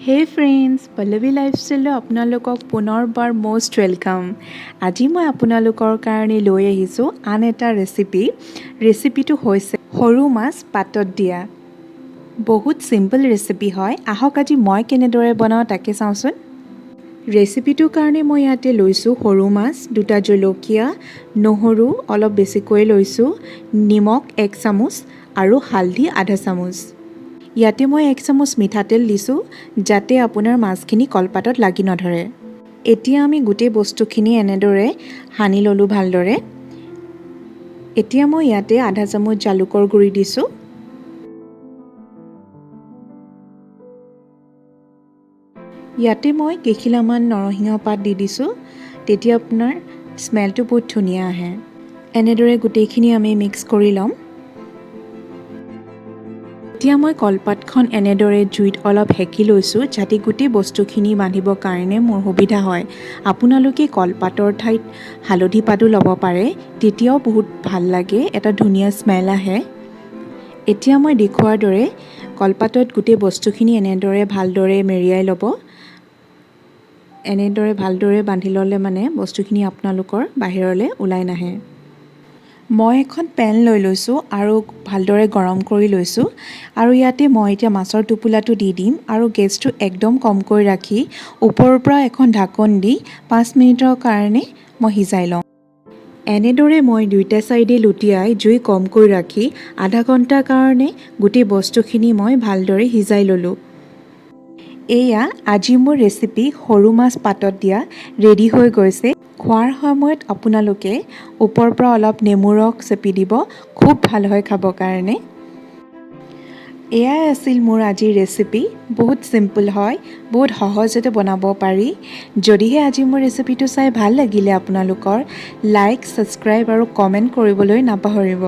হে ফ্ৰেণ্ডছ, পল্লৱী লাইফষ্টাইললৈ আপোনালোকক পুনৰবাৰ মষ্ট ৱেলকাম। আজি মই আপোনালোকৰ কাৰণে লৈ আহিছোঁ আন এটা ৰেচিপিটো হৈছে সৰু মাছ পাতত দিয়া। বহুত চিম্পল ৰেচিপি হয়। আহক আজি মই কেনেদৰে বনাওঁ তাকে চাওঁচোন। ৰেচিপিটোৰ কাৰণে মই ইয়াতে লৈছোঁ সৰু মাছ, 2টা জলকীয়া, নহৰু অলপ বেছিকৈ লৈছোঁ, নিমখ 1 চামুচ আৰু হালধি আধা চামুচ। ইয়াতে মই 1 চামুচ মিঠাতেল দিছোঁ যাতে আপোনাৰ মাছখিনি কলপাতত লাগি নধৰে। এতিয়া আমি গোটেই বস্তুখিনি এনেদৰে সানি ল'লোঁ ভালদৰে। এতিয়া মই ইয়াতে আধা চামুচ জালুকৰ গুড়ি দিছোঁ। ইয়াতে মই কেইখিলামান নৰসিংহ পাত দি দিছোঁ, তেতিয়া আপোনাৰ স্মেলটো বহুত ধুনীয়া আহে। এনেদৰে গোটেইখিনি আমি মিক্স কৰি ল'ম। এতিয়া মই কলপাতখন এনেদৰে জুইত অলপ সেকি লৈছোঁ যাতে গোটেই বস্তুখিনি বান্ধিবৰ কাৰণে মোৰ সুবিধা হয়। আপোনালোকে কলপাতৰ ঠাইত হালধি পাতো ল'ব পাৰে, তেতিয়াও বহুত ভাল লাগে, এটা ধুনীয়া স্মেল আহে। এতিয়া মই দেখুওৱাৰ দৰে কলপাতত গোটেই বস্তুখিনি এনেদৰে ভালদৰে মেৰিয়াই ল'ব। এনেদৰে ভালদৰে বান্ধি ল'লে মানে বস্তুখিনি আপোনালোকৰ বাহিৰলৈ ওলাই নাহে। মই এখন পেন লৈ লৈছোঁ আৰু ভালদৰে গৰম কৰি লৈছোঁ আৰু ইয়াতে মই এতিয়া মাছৰ টোপোলাটো দি দিম আৰু গেছটো একদম কমকৈ ৰাখি ওপৰৰ পৰা এখন ঢাকন দি 5 মিনিটৰ কাৰণে মই সিজাই লওঁ। এনেদৰে মই 2টা ছাইডে লুটিয়াই জুই কমকৈ ৰাখি আধা ঘণ্টাৰ কাৰণে গোটেই বস্তুখিনি মই ভালদৰে সিজাই ল'লোঁ। এয়া আজি মোৰ ৰেচিপি সৰু মাছ পাতত দিয়া ৰেডি হৈ গৈছে। খোৱাৰ সময়ত আপোনালোকে ওপৰৰ পৰা অলপ নেমু ৰস চেপি দিব, খুব ভাল হয় খাবৰ কাৰণে। এয়াই আছিল মোৰ আজিৰ ৰেচিপি। বহুত চিম্পল হয়, বহুত সহজতে বনাব পাৰি। যদিহে আজি মোৰ ৰেচিপিটো চাই ভাল লাগিলে আপোনালোকৰ লাইক, ছাবস্ক্ৰাইব আৰু কমেণ্ট কৰিবলৈ নাপাহৰিব।